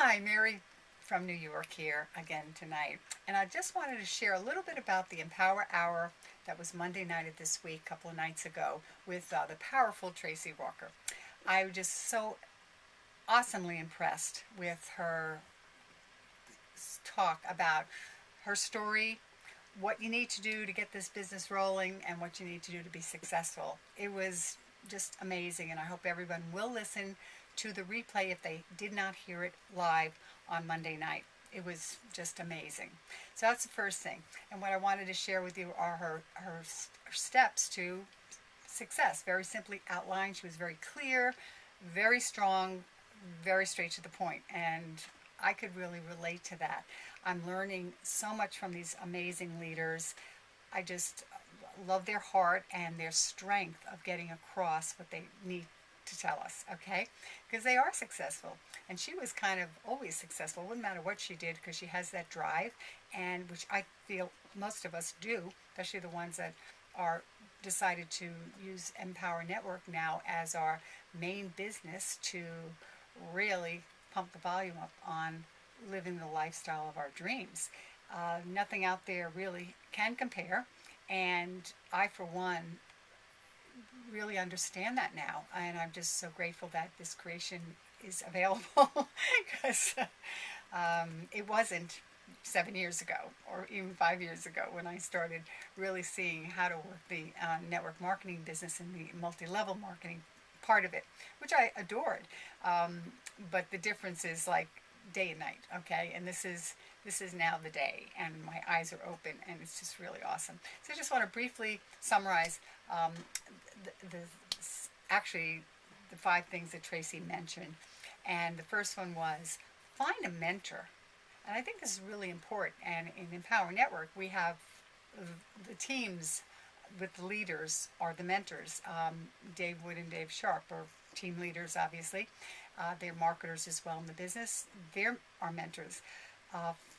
Hi, Mary from New York here again tonight. And I just wanted to share a little bit about the Empower Hour that was Monday night of this week, a couple of nights ago, with the powerful Tracie Walker. I was just so awesomely impressed with her talk about her story, what you need to do to get this business rolling, and what you need to do to be successful. It was just amazing, and I hope everyone will listen to the replay if they did not hear it live on Monday night. It was just amazing. So that's the first thing. And what I wanted to share with you are her steps to success. Very simply outlined. She was very clear, very strong, very straight to the point. And I could really relate to that. I'm learning so much from these amazing leaders. I just love their heart and their strength of getting across what they need to tell us, okay? Because they are successful. And she was kind of always successful. It wouldn't matter what she did because she has that drive, and which I feel most of us do, especially the ones that are decided to use Empower Network now as our main business to really pump the volume up on living the lifestyle of our dreams. Nothing out there really can compare, and I, for one, really understand that now, and I'm just so grateful that this creation is available because it wasn't 7 years ago or even 5 years ago when I started really seeing how to work the network marketing business and the multi-level marketing part of it, which I adored. But the difference is like day and night, okay? And this is now the day, and my eyes are open, and it's just really awesome. So I just want to briefly summarize actually the 5 things that Tracie mentioned. And the first one was find a mentor. And I think this is really important. And in Empower Network, we have the teams with the leaders are the mentors. Dave Wood and Dave Sharp are team leaders, obviously. They're marketers as well in the business. They're our mentors.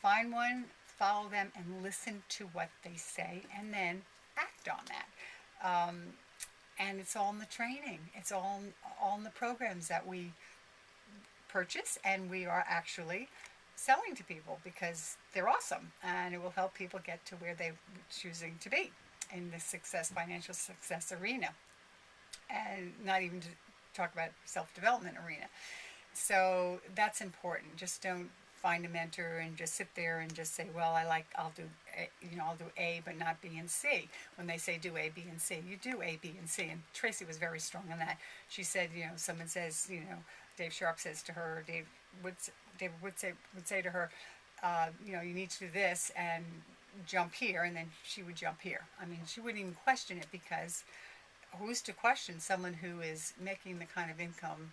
Find one, follow them, and listen to what they say, and then act on that. And it's all in the training. It's all in the programs that we purchase, and we are actually selling to people because they're awesome, and it will help people get to where they're choosing to be in the financial success arena, and not even to talk about self-development arena. So that's important. Just don't find a mentor and just sit there and just say, well, I'll do A but not B and C. When they say do A, B, and C, you do A, B, and C. And Tracie was very strong on that. She said, someone says, Dave Sharp says to her, Dave would say to her, you need to do this and jump here, and then she would jump here. I mean, she wouldn't even question it, because who's to question someone who is making the kind of income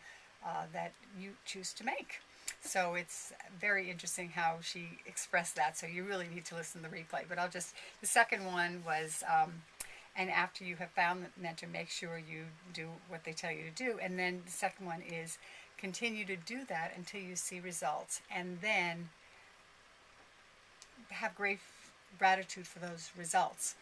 that you choose to make? So it's very interesting how she expressed that. So you really need to listen to the replay. But the second one was, and after you have found the mentor, make sure you do what they tell you to do. And then the second one is continue to do that until you see results. And then have great gratitude for those results.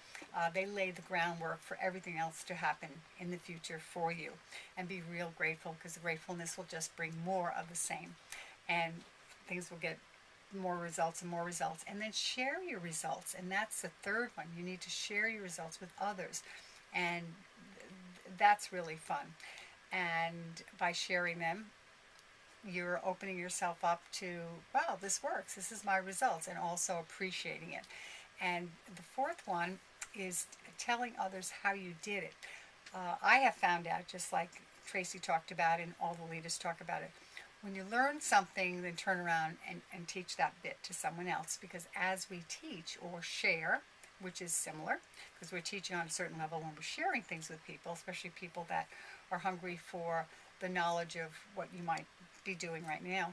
They lay the groundwork for everything else to happen in the future for you. And be real grateful, because the gratefulness will just bring more of the same. And things will get more results and more results. And then share your results. And that's the third one. You need to share your results with others. And that's really fun. And by sharing them, you're opening yourself up to, wow, this works. This is my results. And also appreciating it. And the fourth one is telling others how you did it. I have found out, just like Tracie talked about and all the leaders talk about it, when you learn something, then turn around and teach that bit to someone else. Because as we teach or share, which is similar, because we're teaching on a certain level when we're sharing things with people, especially people that are hungry for the knowledge of what you might be doing right now,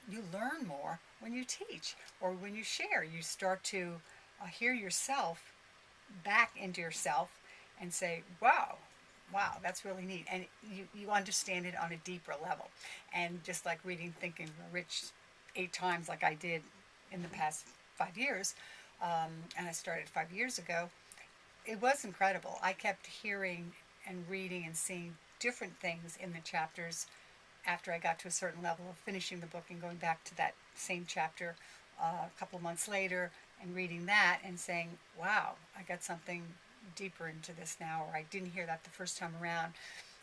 you learn more when you teach or when you share. You start to hear yourself back into yourself and say, wow, that's really neat. And you understand it on a deeper level. And just like reading Think and Grow Rich 8 times like I did in the past 5 years, and I started 5 years ago, it was incredible. I kept hearing and reading and seeing different things in the chapters after I got to a certain level of finishing the book and going back to that same chapter a couple of months later and reading that and saying, wow, I got something deeper into this now, or I didn't hear that the first time around.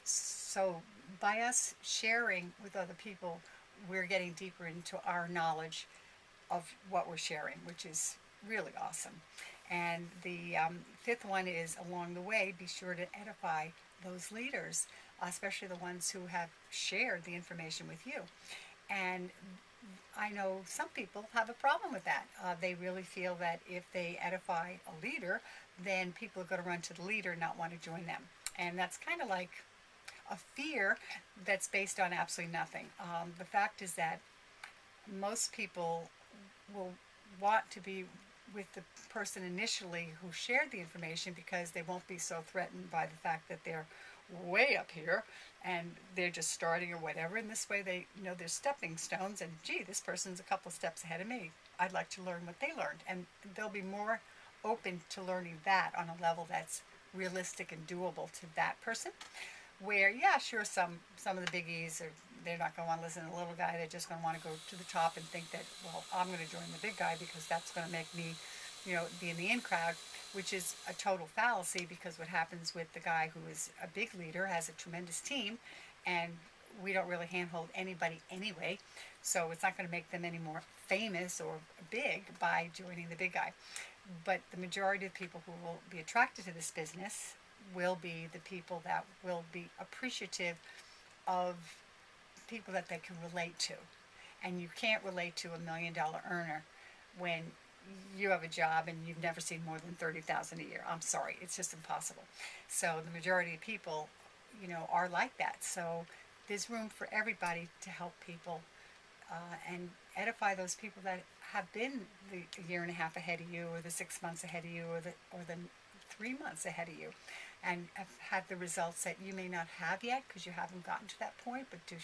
So by us sharing with other people, we're getting deeper into our knowledge of what we're sharing, which is really awesome. And the fifth one is, along the way, be sure to edify those leaders, especially the ones who have shared the information with you. And I know some people have a problem with that. They really feel that if they edify a leader, then people are going to run to the leader and not want to join them. And that's kind of like a fear that's based on absolutely nothing. The fact is that most people will want to be with the person initially who shared the information because they won't be so threatened by the fact that they're way up here and they're just starting or whatever. And this way they know there's stepping stones, and gee, this person's a couple of steps ahead of me. I'd like to learn what they learned. And they'll be more open to learning that on a level that's realistic and doable to that person. Where, yeah, sure, some of the biggies are, they're not going to want to listen to the little guy. They're just going to want to go to the top and think that, well, I'm going to join the big guy because that's going to make me, be in the in crowd, which is a total fallacy, because what happens with the guy who is a big leader has a tremendous team, and we don't really handhold anybody anyway, so it's not going to make them any more famous or big by joining the big guy. But the majority of people who will be attracted to this business will be the people that will be appreciative of people that they can relate to. And you can't relate to $1 million earner when you have a job and you've never seen more than $30,000 a year. I'm sorry, it's just impossible. So the majority of people, are like that. So there's room for everybody to help people and edify those people that have been the year and a half ahead of you, or the 6 months ahead of you, or the 3 months ahead of you, and have had the results that you may not have yet because you haven't gotten to that point. But to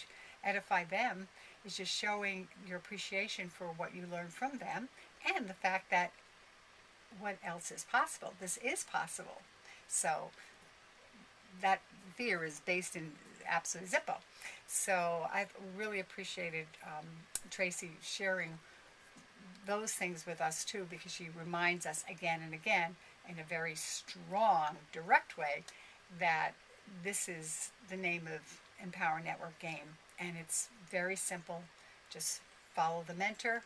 edify them is just showing your appreciation for what you learned from them, and the fact that what else is possible. This is possible. So that fear is based in absolute Zippo. So I've really appreciated Tracie sharing those things with us too, because she reminds us again and again in a very strong, direct way that this is the name of Empower Network game. And it's very simple. Just follow the mentor,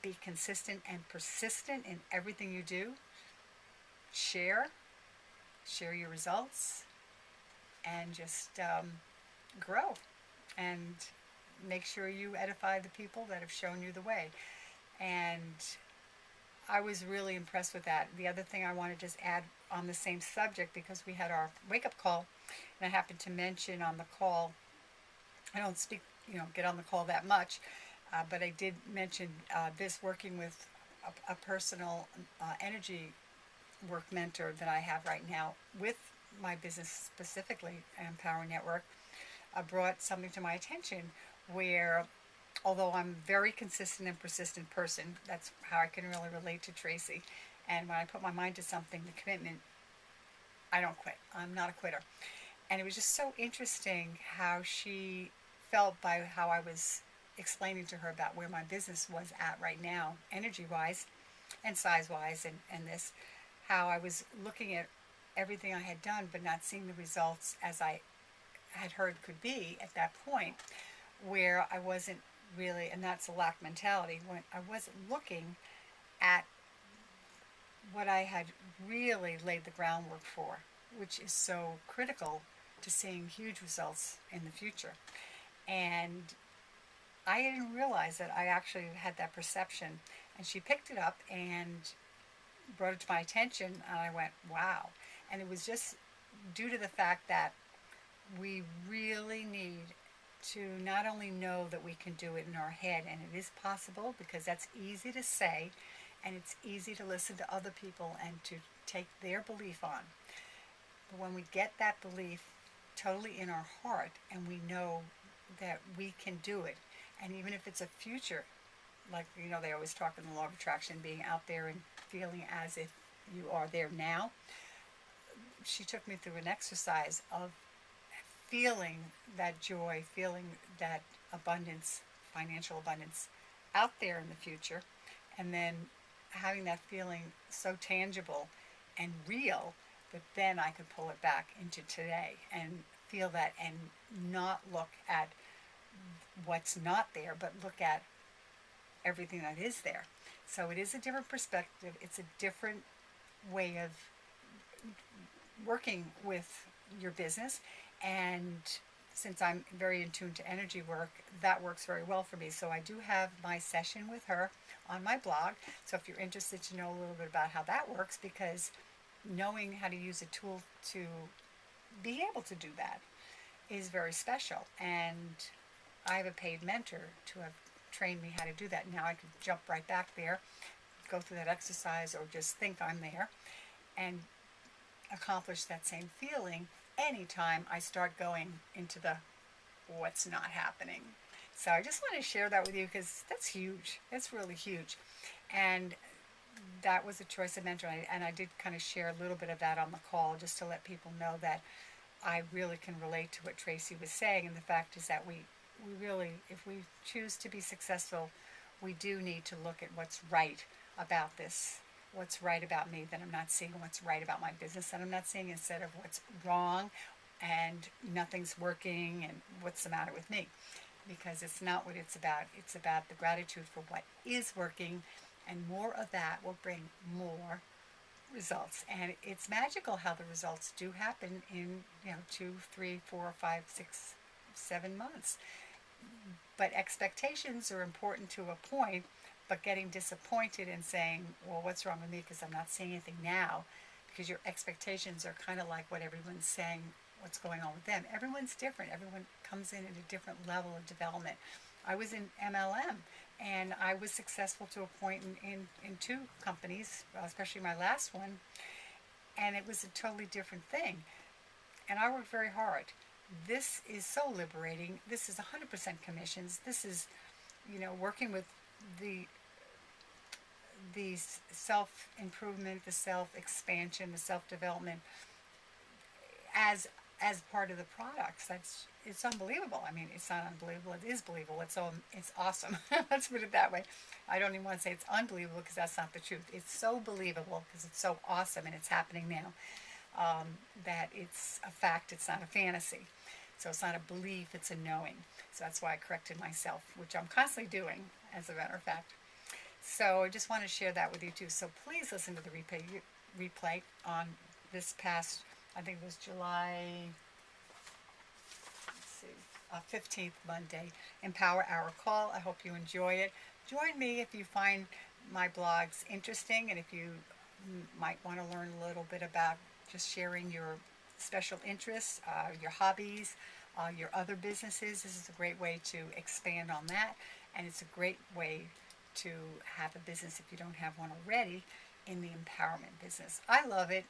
be consistent and persistent in everything you do. Share your results, and just grow. And make sure you edify the people that have shown you the way. And I was really impressed with that. The other thing I want to just add on the same subject, because we had our wake-up call, and I happened to mention on the call, I don't speak, get on the call that much, but I did mention this, working with a personal energy work mentor that I have right now with my business, specifically Empower Network, brought something to my attention where, although I'm a very consistent and persistent person, that's how I can really relate to Tracie. And when I put my mind to something, the commitment, I don't quit. I'm not a quitter. And it was just so interesting how she felt by how I was explaining to her about where my business was at right now, energy-wise and size-wise, and this, how I was looking at everything I had done but not seeing the results as I had heard could be at that point, where I wasn't really, and that's a lack mentality, when I wasn't looking at what I had really laid the groundwork for, which is so critical to seeing huge results in the future. And I didn't realize that I actually had that perception, and she picked it up and brought it to my attention, and I went, wow. And it was just due to the fact that we really need to not only know that we can do it in our head, and it is possible, because that's easy to say, and it's easy to listen to other people and to take their belief on. But when we get that belief totally in our heart, and we know that we can do it, and even if it's a future, like, they always talk in the law of attraction, being out there and feeling as if you are there now. She took me through an exercise of feeling that joy, feeling that abundance, financial abundance out there in the future, and then having that feeling so tangible and real that then I could pull it back into today and feel that and not look at what's not there, but look at everything that is there. So it is a different perspective. It's a different way of working with your business. And since I'm very in tune to energy work, that works very well for me. So I do have my session with her on my blog. So if you're interested to know a little bit about how that works, because knowing how to use a tool to be able to do that is very special. And I have a paid mentor to have trained me how to do that. Now I can jump right back there, go through that exercise, or just think I'm there and accomplish that same feeling anytime I start going into the what's not happening. So I just want to share that with you because that's huge. It's really huge. And that was a choice of mentor. And I did kind of share a little bit of that on the call just to let people know that I really can relate to what Tracie was saying. And the fact is that we really, if we choose to be successful, we do need to look at what's right about this, what's right about me that I'm not seeing, what's right about my business that I'm not seeing, instead of what's wrong and nothing's working and what's the matter with me. Because it's not what it's about. It's about the gratitude for what is working, and more of that will bring more results. And it's magical how the results do happen in 2, 3, 4, 5, 6, 7 months. But expectations are important to a point, but getting disappointed and saying, well, what's wrong with me because I'm not seeing anything now, because your expectations are kind of like what everyone's saying, what's going on with them. Everyone's different. Everyone comes in at a different level of development. I was in MLM, and I was successful to a point in 2 companies, especially my last one, and it was a totally different thing. And I worked very hard. This is so liberating. This is 100% commissions. This is, working with the self-improvement, the self-expansion, the self-development as part of the products. It's unbelievable. I mean, it's not unbelievable. It is believable. It's awesome. Let's put it that way. I don't even want to say it's unbelievable because that's not the truth. It's so believable because it's so awesome and it's happening now. That it's a fact, it's not a fantasy. So it's not a belief, it's a knowing. So that's why I corrected myself, which I'm constantly doing, as a matter of fact. So I just want to share that with you too. So please listen to the replay on this past, I think it was July 15th Monday, Empower Hour call. I hope you enjoy it. Join me if you find my blogs interesting, and if you might want to learn a little bit about just sharing your special interests, your hobbies, your other businesses. This is a great way to expand on that, and it's a great way to have a business if you don't have one already in the empowerment business. I love it.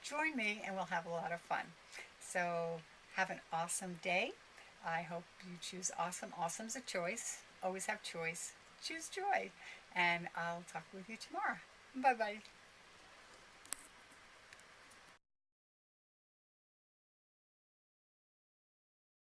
Join me and we'll have a lot of fun. So have an awesome day. I hope you choose awesome. Awesome's a choice. Always have choice. Choose joy. And I'll talk with you tomorrow. Bye-bye.